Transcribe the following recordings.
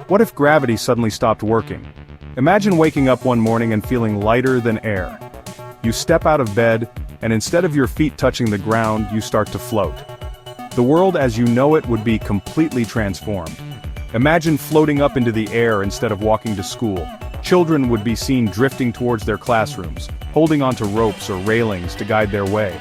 What if gravity suddenly stopped working? Imagine waking up one morning and feeling lighter than air. You step out of bed, and instead of your feet touching the ground, you start to float. The world as you know it would be completely transformed. Imagine floating up into the air instead of walking to school. Children would be seen drifting towards their classrooms, holding onto ropes or railings to guide their way.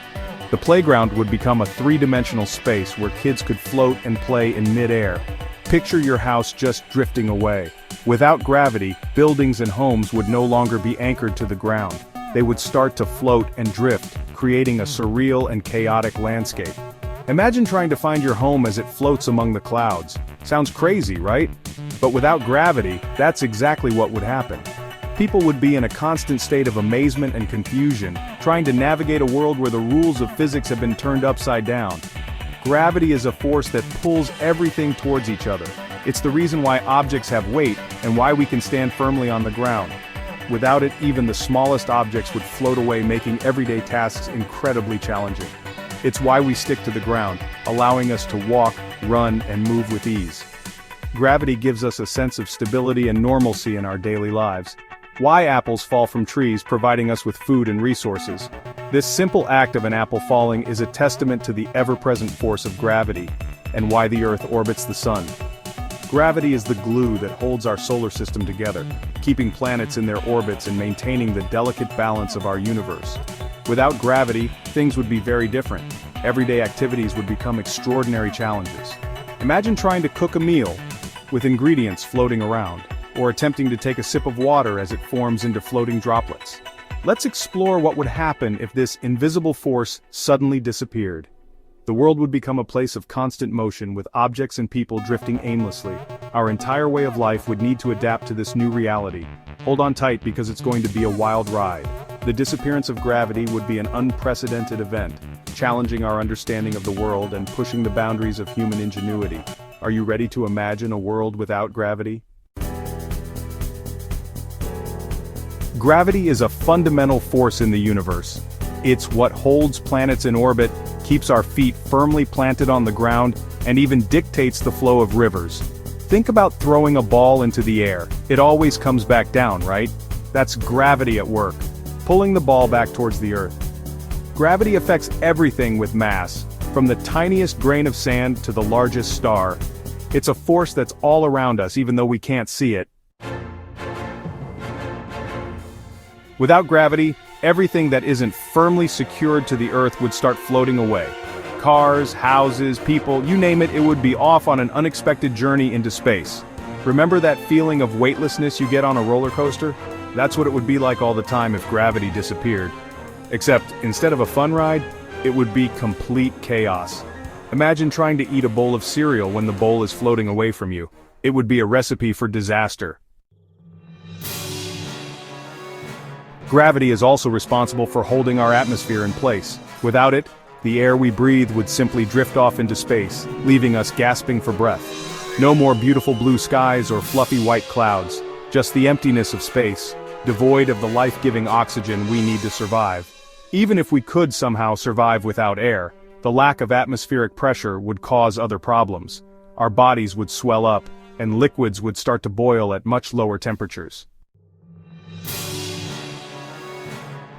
The playground would become a three-dimensional space where kids could float and play in mid-air. Picture your house just drifting away. Without gravity, buildings and homes would no longer be anchored to the ground. They would start to float and drift, creating a surreal and chaotic landscape. Imagine trying to find your home as it floats among the clouds. Sounds crazy, right? But without gravity, that's exactly what would happen. People would be in a constant state of amazement and confusion, trying to navigate a world where the rules of physics have been turned upside down. Gravity is a force that pulls everything towards each other. It's the reason why objects have weight and why we can stand firmly on the ground. Without it, even the smallest objects would float away, making everyday tasks incredibly challenging. It's why we stick to the ground, allowing us to walk, run, and move with ease. Gravity gives us a sense of stability and normalcy in our daily lives. Why apples fall from trees, providing us with food and resources. This simple act of an apple falling is a testament to the ever-present force of gravity, and why the Earth orbits the sun. Gravity is the glue that holds our solar system together, keeping planets in their orbits and maintaining the delicate balance of our universe. Without gravity, things would be very different. Everyday activities would become extraordinary challenges. Imagine trying to cook a meal with ingredients floating around, or attempting to take a sip of water as it forms into floating droplets. Let's explore what would happen if this invisible force suddenly disappeared. The world would become a place of constant motion with objects and people drifting aimlessly. Our entire way of life would need to adapt to this new reality. Hold on tight because it's going to be a wild ride. The disappearance of gravity would be an unprecedented event, challenging our understanding of the world and pushing the boundaries of human ingenuity. Are you ready to imagine a world without gravity? Gravity is a fundamental force in the universe. It's what holds planets in orbit, keeps our feet firmly planted on the ground, and even dictates the flow of rivers. Think about throwing a ball into the air. It always comes back down, right? That's gravity at work, pulling the ball back towards the Earth. Gravity affects everything with mass, from the tiniest grain of sand to the largest star. It's a force that's all around us even though we can't see it. Without gravity, everything that isn't firmly secured to the Earth would start floating away. Cars, houses, people, you name it, it would be off on an unexpected journey into space. Remember that feeling of weightlessness you get on a roller coaster? That's what it would be like all the time if gravity disappeared. Except, instead of a fun ride, it would be complete chaos. Imagine trying to eat a bowl of cereal when the bowl is floating away from you. It would be a recipe for disaster. Gravity is also responsible for holding our atmosphere in place. Without it, the air we breathe would simply drift off into space, leaving us gasping for breath. No more beautiful blue skies or fluffy white clouds, just the emptiness of space, devoid of the life-giving oxygen we need to survive. Even if we could somehow survive without air, the lack of atmospheric pressure would cause other problems. Our bodies would swell up, and liquids would start to boil at much lower temperatures.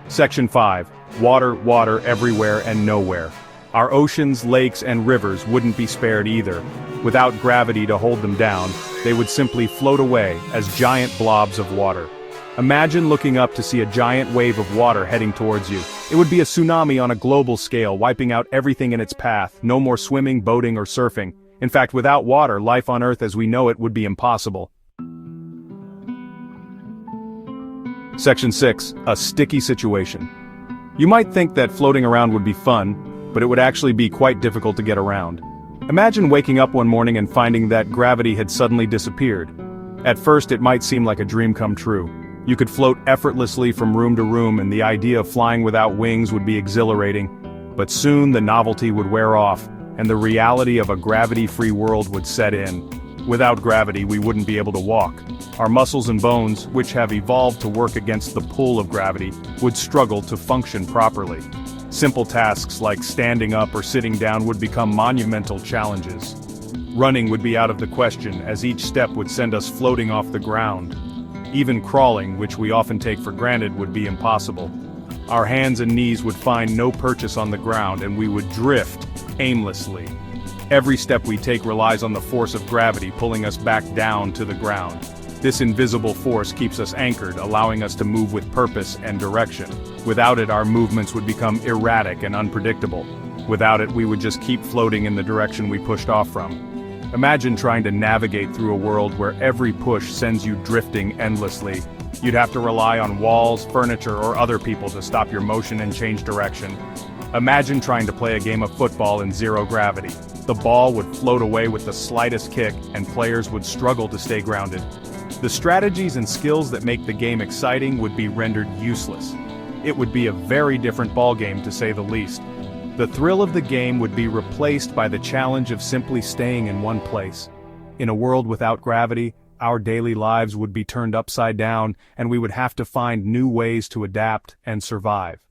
Section 5. Water everywhere and nowhere. Our oceans, lakes, and rivers wouldn't be spared either. Without gravity to hold them down, they would simply float away as giant blobs of water. Imagine looking up to see a giant wave of water heading towards you. It would be a tsunami on a global scale, wiping out everything in its path. No more swimming, boating, or surfing. In fact, without water, life on Earth as we know it would be impossible. Section 6. A sticky situation. You might think that floating around would be fun, but it would actually be quite difficult to get around. Imagine waking up one morning and finding that gravity had suddenly disappeared. At first it might seem like a dream come true. You could float effortlessly from room to room and the idea of flying without wings would be exhilarating. But soon the novelty would wear off, and the reality of a gravity-free world would set in. Without gravity, we wouldn't be able to walk. Our muscles and bones, which have evolved to work against the pull of gravity, would struggle to function properly. Simple tasks like standing up or sitting down would become monumental challenges. Running would be out of the question, as each step would send us floating off the ground. Even crawling, which we often take for granted, would be impossible. Our hands and knees would find no purchase on the ground, and we would drift aimlessly. Every step we take relies on the force of gravity pulling us back down to the ground. This invisible force keeps us anchored, allowing us to move with purpose and direction. Without it, our movements would become erratic and unpredictable. Without it, we would just keep floating in the direction we pushed off from. Imagine trying to navigate through a world where every push sends you drifting endlessly. You'd have to rely on walls, furniture, or other people to stop your motion and change direction. Imagine trying to play a game of football in zero gravity. The ball would float away with the slightest kick, and players would struggle to stay grounded. The strategies and skills that make the game exciting would be rendered useless. It would be a very different ballgame, to say the least. The thrill of the game would be replaced by the challenge of simply staying in one place. In a world without gravity, our daily lives would be turned upside down, and we would have to find new ways to adapt and survive.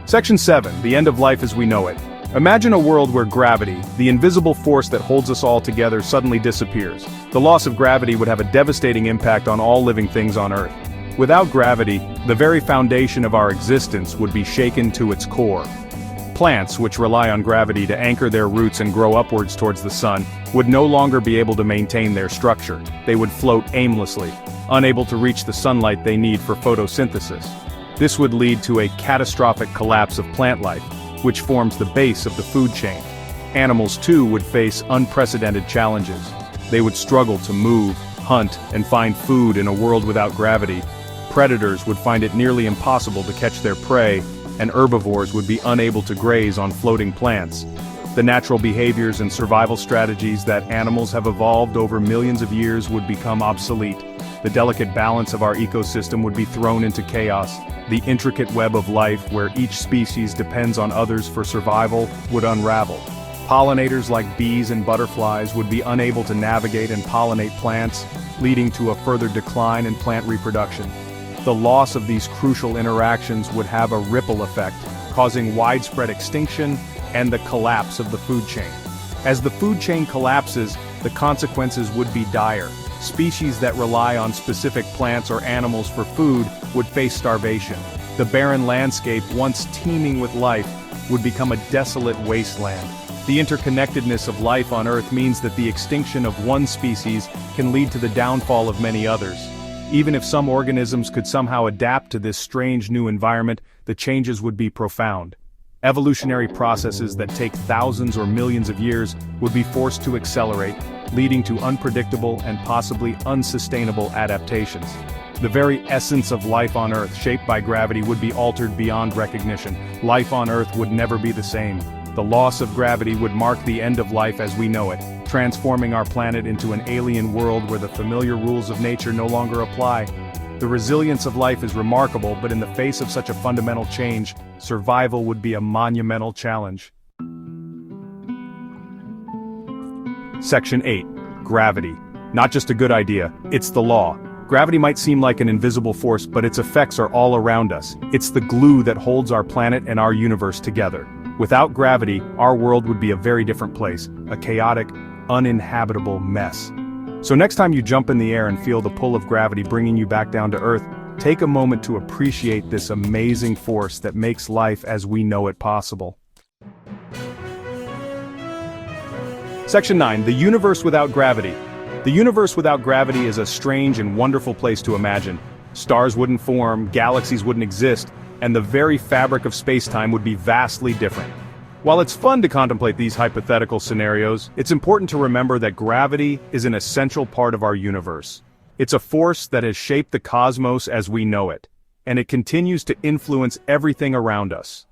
Section 7. The end of life as we know it. Imagine a world where gravity, the invisible force that holds us all together, suddenly disappears. The loss of gravity would have a devastating impact on all living things on Earth. Without gravity, the very foundation of our existence would be shaken to its core. Plants, which rely on gravity to anchor their roots and grow upwards towards the sun, would no longer be able to maintain their structure. They would float aimlessly, unable to reach the sunlight they need for photosynthesis. This would lead to a catastrophic collapse of plant life, which forms the base of the food chain. Animals too would face unprecedented challenges. They would struggle to move, hunt, and find food in a world without gravity. Predators would find it nearly impossible to catch their prey, and herbivores would be unable to graze on floating plants. The natural behaviors and survival strategies that animals have evolved over millions of years would become obsolete. The delicate balance of our ecosystem would be thrown into chaos. The intricate web of life, where each species depends on others for survival, would unravel. Pollinators like bees and butterflies would be unable to navigate and pollinate plants, leading to a further decline in plant reproduction. The loss of these crucial interactions would have a ripple effect, causing widespread extinction and the collapse of the food chain. As the food chain collapses, the consequences would be dire. Species that rely on specific plants or animals for food would face starvation. The barren landscape, once teeming with life, would become a desolate wasteland. The interconnectedness of life on Earth means that the extinction of one species can lead to the downfall of many others. Even if some organisms could somehow adapt to this strange new environment, the changes would be profound. Evolutionary processes that take thousands or millions of years would be forced to accelerate, leading to unpredictable and possibly unsustainable adaptations. The very essence of life on Earth, shaped by gravity, would be altered beyond recognition. Life on Earth would never be the same. The loss of gravity would mark the end of life as we know it, transforming our planet into an alien world where the familiar rules of nature no longer apply. The resilience of life is remarkable, but in the face of such a fundamental change, survival would be a monumental challenge. Section 8. Gravity. Not just a good idea, it's the law. Gravity might seem like an invisible force, but its effects are all around us. It's the glue that holds our planet and our universe together. Without gravity, our world would be a very different place, a chaotic, uninhabitable mess. So next time you jump in the air and feel the pull of gravity bringing you back down to Earth, take a moment to appreciate this amazing force that makes life as we know it possible. Section 9. The universe without gravity. The universe without gravity is a strange and wonderful place to imagine. Stars wouldn't form, galaxies wouldn't exist, and the very fabric of space-time would be vastly different. While it's fun to contemplate these hypothetical scenarios, it's important to remember that gravity is an essential part of our universe. It's a force that has shaped the cosmos as we know it, and it continues to influence everything around us.